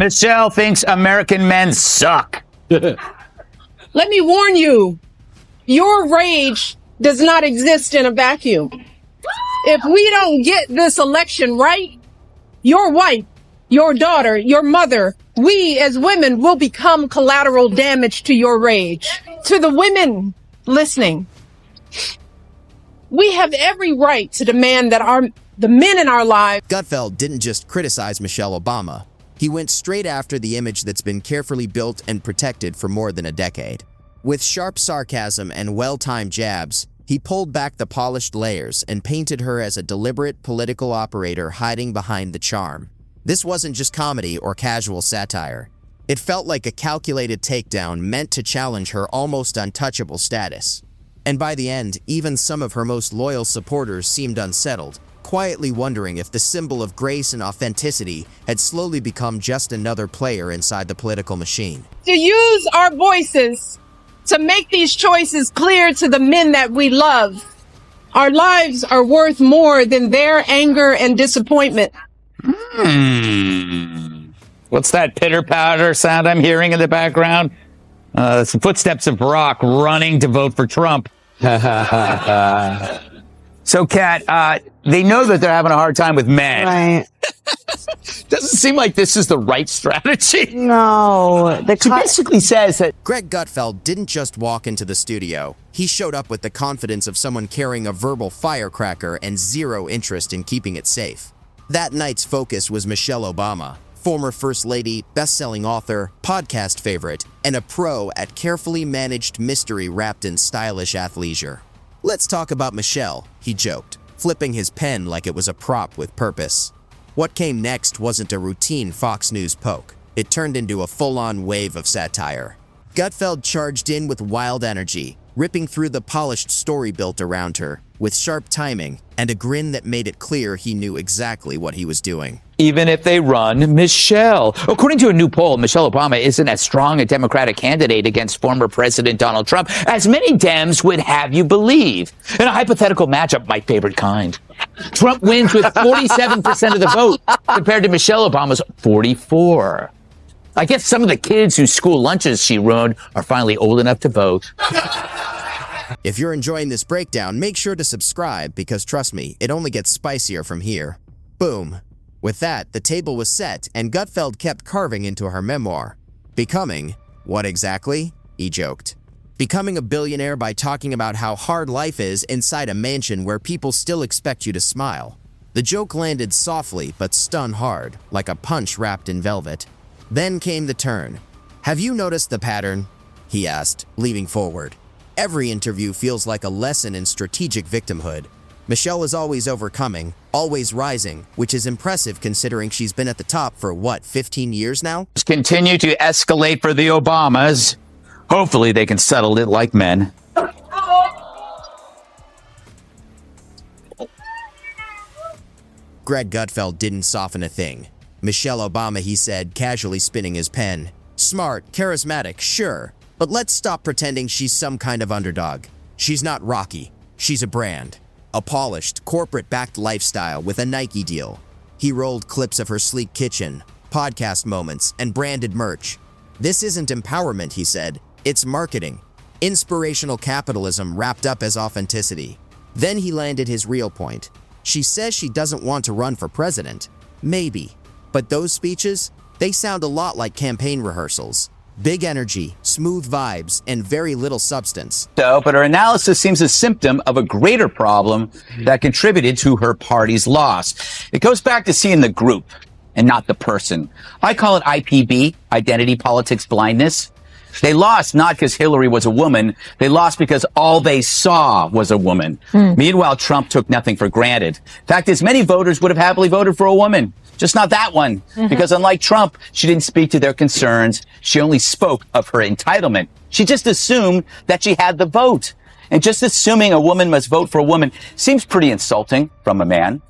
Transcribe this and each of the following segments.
Michelle thinks American men suck. Let me warn you, your rage does not exist in a vacuum. If we don't get this election right, your wife, your daughter, your mother, we as women will become collateral damage to your rage. To the women listening, we have every right to demand that the men in our lives. Gutfeld didn't just criticize Michelle Obama. He went straight after the image that's been carefully built and protected for more than a decade. With sharp sarcasm and well-timed jabs, he pulled back the polished layers and painted her as a deliberate political operator hiding behind the charm. This wasn't just comedy or casual satire. It felt like a calculated takedown meant to challenge her almost untouchable status. And by the end, even some of her most loyal supporters seemed unsettled, quietly wondering if the symbol of grace and authenticity had slowly become just another player inside the political machine. To use our voices to make these choices clear to the men that we love. Our lives are worth more than their anger and disappointment. What's that pitter-patter sound I'm hearing in the background? It's the footsteps of Barack running to vote for Trump. So, Kat, they know that they're having a hard time with men. Right. Doesn't seem like this is the right strategy. No. She basically says that Greg Gutfeld didn't just walk into the studio. He showed up with the confidence of someone carrying a verbal firecracker and zero interest in keeping it safe. That night's focus was Michelle Obama, former First Lady, best-selling author, podcast favorite, and a pro at carefully managed mystery wrapped in stylish athleisure. "Let's talk about Michelle," he joked, flipping his pen like it was a prop with purpose. What came next wasn't a routine Fox News poke. It turned into a full-on wave of satire. Gutfeld charged in with wild energy, ripping through the polished story built around her, with sharp timing and a grin that made it clear he knew exactly what he was doing. even if they run Michelle. According to a new poll, Michelle Obama isn't as strong a Democratic candidate against former President Donald Trump as many Dems would have you believe. In a hypothetical matchup, my favorite kind, Trump wins with 47% of the vote compared to Michelle Obama's 44%. I guess some of the kids whose school lunches she ruined are finally old enough to vote. If you're enjoying this breakdown, make sure to subscribe because trust me, it only gets spicier from here. Boom. With that, the table was set and Gutfeld kept carving into her memoir. Becoming, what exactly? He joked. Becoming a billionaire by talking about how hard life is inside a mansion where people still expect you to smile. The joke landed softly but stung hard, like a punch wrapped in velvet. Then came the turn. Have you noticed the pattern? He asked, leaning forward. Every interview feels like a lesson in strategic victimhood. Michelle is always overcoming, always rising, which is impressive considering she's been at the top for, 15 years now? Continue to escalate for the Obamas. Hopefully they can settle it like men. Greg Gutfeld didn't soften a thing. Michelle Obama, he said, casually spinning his pen. Smart, charismatic, sure, but let's stop pretending she's some kind of underdog. She's not Rocky. She's a brand. A polished, corporate-backed lifestyle with a Nike deal. He rolled clips of her sleek kitchen, podcast moments, and branded merch. This isn't empowerment, he said. It's marketing. Inspirational capitalism wrapped up as authenticity. Then he landed his real point. She says she doesn't want to run for president. Maybe. But those speeches, they sound a lot like campaign rehearsals. Big energy, smooth vibes, and very little substance. But her analysis seems a symptom of a greater problem that contributed to her party's loss. It goes back to seeing the group and not the person. I call it IPB, identity politics blindness. They lost not because Hillary was a woman. They lost because all they saw was a woman. Meanwhile, Trump took nothing for granted. Fact is, many voters would have happily voted for a woman. Just not that one. Because unlike Trump, she didn't speak to their concerns. She only spoke of her entitlement. She just assumed that she had the vote. And just assuming a woman must vote for a woman seems pretty insulting from a man.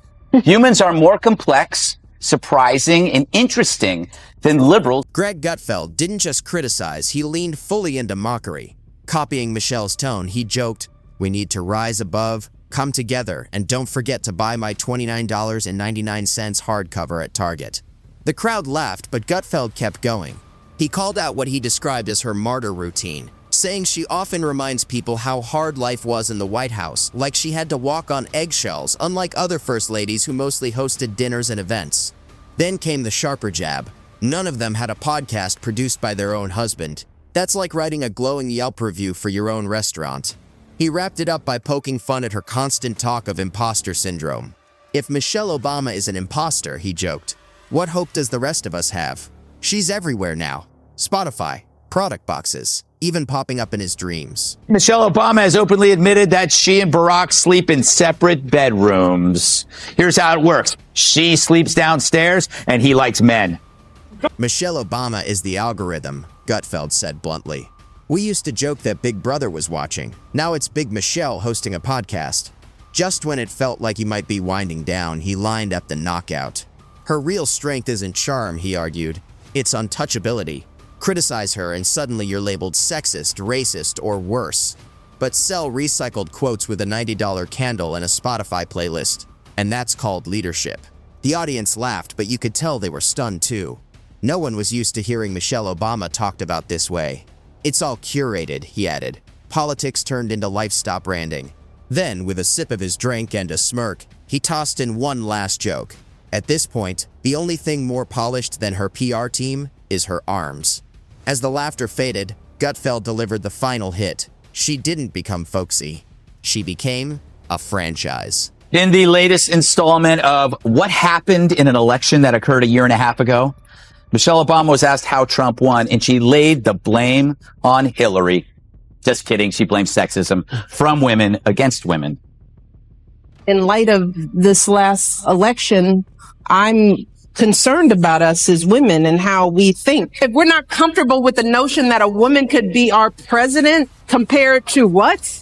Humans are more complex, surprising, and interesting than liberals. Greg Gutfeld didn't just criticize, he leaned fully into mockery. Copying Michelle's tone, he joked, "We need to rise above, come together, and don't forget to buy my $29.99 hardcover at Target." The crowd laughed, but Gutfeld kept going. He called out what he described as her martyr routine, saying she often reminds people how hard life was in the White House, like she had to walk on eggshells, unlike other first ladies who mostly hosted dinners and events. Then came the sharper jab. None of them had a podcast produced by their own husband. That's like writing a glowing Yelp review for your own restaurant. He wrapped it up by poking fun at her constant talk of imposter syndrome. If Michelle Obama is an imposter, he joked, what hope does the rest of us have? She's everywhere now. Spotify, product boxes, even popping up in his dreams. Michelle Obama has openly admitted that she and Barack sleep in separate bedrooms. Here's how it works. She sleeps downstairs and he likes men. Michelle Obama is the algorithm, Gutfeld said bluntly. We used to joke that Big Brother was watching. Now it's Big Michelle hosting a podcast. Just when it felt like he might be winding down, he lined up the knockout. Her real strength isn't charm, he argued. It's untouchability. Criticize her and suddenly you're labeled sexist, racist, or worse. But sell recycled quotes with a $90 candle and a Spotify playlist. And that's called leadership. The audience laughed, but you could tell they were stunned too. No one was used to hearing Michelle Obama talked about this way. It's all curated, he added. Politics turned into lifestyle branding. Then, with a sip of his drink and a smirk, he tossed in one last joke. At this point, the only thing more polished than her PR team is her arms. As the laughter faded, Gutfeld delivered the final hit. She didn't become folksy. She became a franchise. In the latest installment of What Happened in an Election That Occurred a Year and a Half Ago, Michelle Obama was asked how Trump won, and she laid the blame on Hillary. Just kidding. She blamed sexism from women against women. In light of this last election, I'm concerned about us as women and how we think. If we're not comfortable with the notion that a woman could be our president compared to what?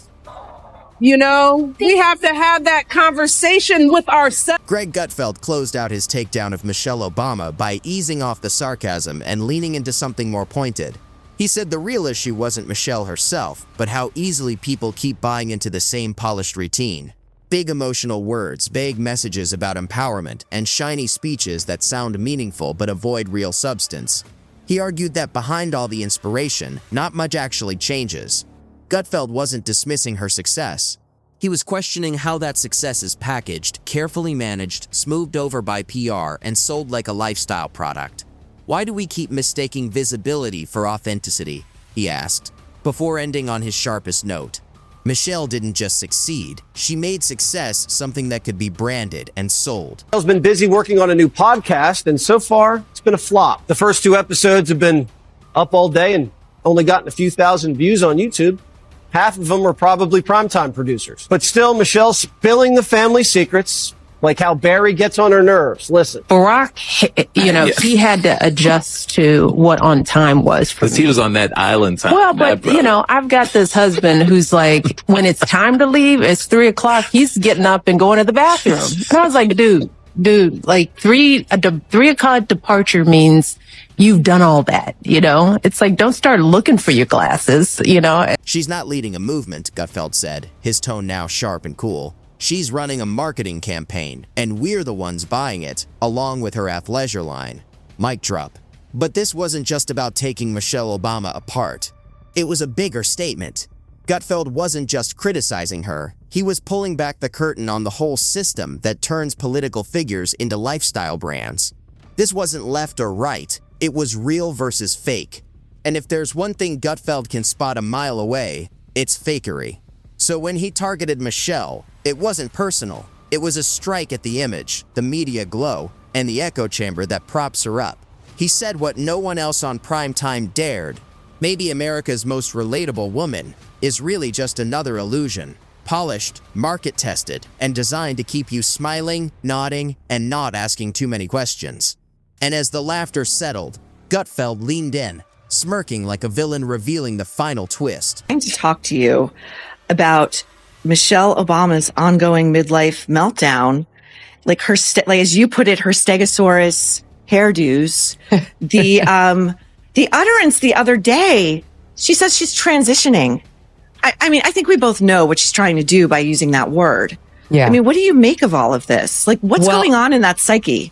You know, we have to have that conversation with ourselves. Greg Gutfeld closed out his takedown of Michelle Obama by easing off the sarcasm and leaning into something more pointed. He said the real issue wasn't Michelle herself, but how easily people keep buying into the same polished routine. Big emotional words, vague messages about empowerment, and shiny speeches that sound meaningful but avoid real substance. He argued that behind all the inspiration, not much actually changes. Gutfeld wasn't dismissing her success. He was questioning how that success is packaged, carefully managed, smoothed over by PR, and sold like a lifestyle product. Why do we keep mistaking visibility for authenticity? He asked, before ending on his sharpest note. Michelle didn't just succeed, she made success something that could be branded and sold. Michelle's been busy working on a new podcast, and so far, it's been a flop. The first 2 episodes have been up all day and only gotten a few thousand views on YouTube. Half of them are probably primetime producers. But still, Michelle's spilling the family secrets, like how Barry gets on her nerves. Listen. Barack, he had to adjust to what on time was for me. Because he was on that island time. Well, but, I've got this husband who's like, when it's time to leave, it's 3:00, he's getting up and going to the bathroom. And I was like, dude, like 3:00 departure means you've done all that, It's like, don't start looking for your glasses, She's not leading a movement, Gutfeld said, his tone now sharp and cool. She's running a marketing campaign, and we're the ones buying it, along with her athleisure line. Mic drop. But this wasn't just about taking Michelle Obama apart. It was a bigger statement. Gutfeld wasn't just criticizing her, he was pulling back the curtain on the whole system that turns political figures into lifestyle brands. This wasn't left or right, it was real versus fake. And if there's one thing Gutfeld can spot a mile away, it's fakery. So when he targeted Michelle, it wasn't personal. It was a strike at the image, the media glow, and the echo chamber that props her up. He said what no one else on primetime dared. Maybe America's most relatable woman is really just another illusion. Polished, market-tested, and designed to keep you smiling, nodding, and not asking too many questions. And as the laughter settled, Gutfeld leaned in, smirking like a villain revealing the final twist. I'm to talk to you about Michelle Obama's ongoing midlife meltdown, like her, like as you put it, her Stegosaurus hairdos. The utterance the other day, she says she's transitioning. I mean, I think we both know what she's trying to do by using that word. Yeah. I mean, what do you make of all of this? Like, what's going on in that psyche?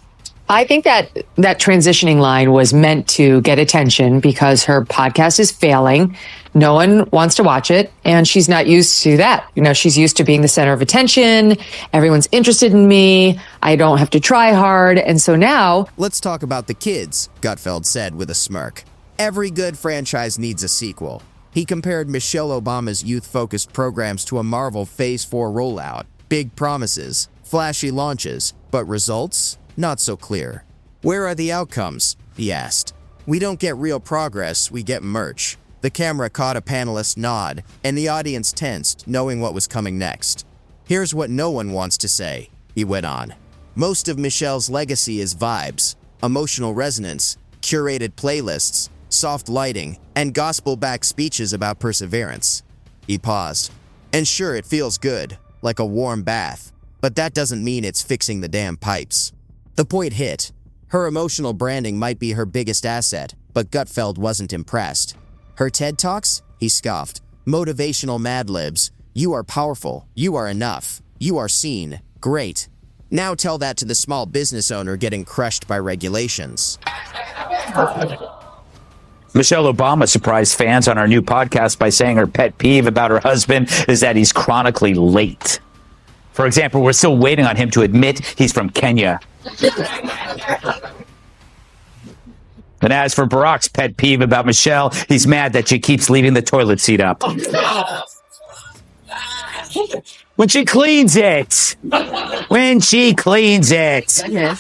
I think that transitioning line was meant to get attention because her podcast is failing. No one wants to watch it, and she's not used to that. She's used to being the center of attention. Everyone's interested in me. I don't have to try hard. And so now... Let's talk about the kids, Gutfeld said with a smirk. Every good franchise needs a sequel. He compared Michelle Obama's youth-focused programs to a Marvel Phase 4 rollout. Big promises, flashy launches, but results? Not so clear. Where are the outcomes? He asked. We don't get real progress, we get merch. The camera caught a panelist's nod, and the audience tensed, knowing what was coming next. Here's what no one wants to say, he went on. Most of Michelle's legacy is vibes, emotional resonance, curated playlists, soft lighting, and gospel-backed speeches about perseverance. He paused. And sure, it feels good, like a warm bath, but that doesn't mean it's fixing the damn pipes. The point hit. Her emotional branding might be her biggest asset, but Gutfeld wasn't impressed. Her TED Talks? He scoffed. Motivational Mad Libs. You are powerful. You are enough. You are seen. Great. Now tell that to the small business owner getting crushed by regulations. Michelle Obama surprised fans on our new podcast by saying her pet peeve about her husband is that he's chronically late. For example, we're still waiting on him to admit he's from Kenya. And as for Barack's pet peeve about Michelle, he's mad that she keeps leaving the toilet seat up. When she cleans it. When she cleans it. Greg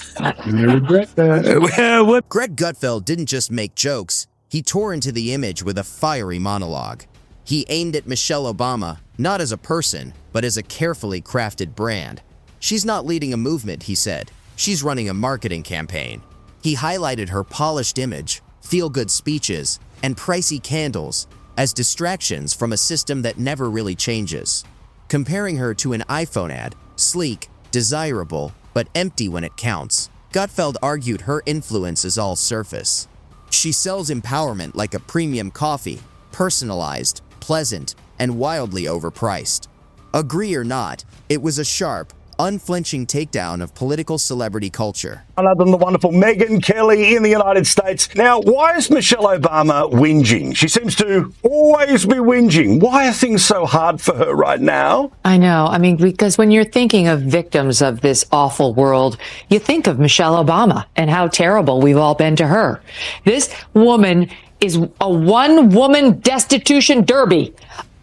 Gutfeld didn't just make jokes. He tore into the image with a fiery monologue. He aimed at Michelle Obama, not as a person, but as a carefully crafted brand. She's not leading a movement, he said. She's running a marketing campaign. He highlighted her polished image, feel-good speeches, and pricey candles as distractions from a system that never really changes. Comparing her to an iPhone ad, sleek, desirable, but empty when it counts, Gutfeld argued her influence is all surface. She sells empowerment like a premium coffee, personalized, pleasant, and wildly overpriced. Agree or not, it was a sharp, unflinching takedown of political celebrity culture. Other than the wonderful Megyn Kelly in the United States. Now, why is Michelle Obama whinging? She seems to always be whinging. Why are things so hard for her right now? I know. I mean, because when you're thinking of victims of this awful world, you think of Michelle Obama and how terrible we've all been to her. This woman is a one-woman destitution derby.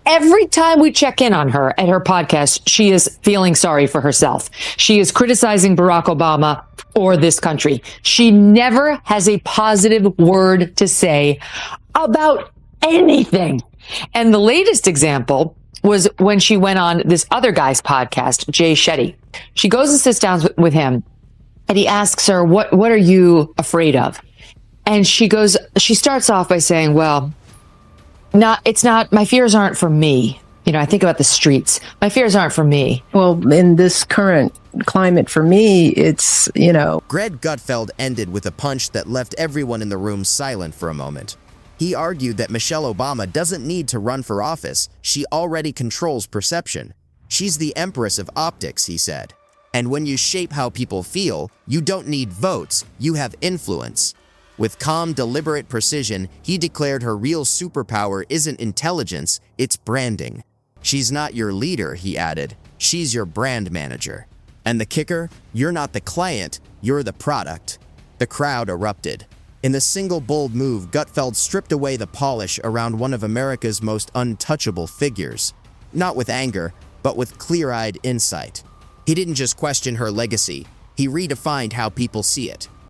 Every time we check in on her at her podcast, she is feeling sorry for herself. She is criticizing Barack Obama or this country. She never has a positive word to say about anything. And the latest example was when she went on this other guy's podcast, Jay Shetty. She goes and sits down with him and he asks her, what are you afraid of? And she starts off by saying, well, my fears aren't for me. I think about the streets. My fears aren't for me. Well, in this current climate for me, it's, Greg Gutfeld ended with a punch that left everyone in the room silent for a moment. He argued that Michelle Obama doesn't need to run for office. She already controls perception. She's the empress of optics, he said. And when you shape how people feel, you don't need votes, you have influence. With calm, deliberate precision, he declared her real superpower isn't intelligence, it's branding. She's not your leader, he added. She's your brand manager. And the kicker? You're not the client, you're the product. The crowd erupted. In the single bold move, Gutfeld stripped away the polish around one of America's most untouchable figures. Not with anger, but with clear-eyed insight. He didn't just question her legacy, he redefined how people see it.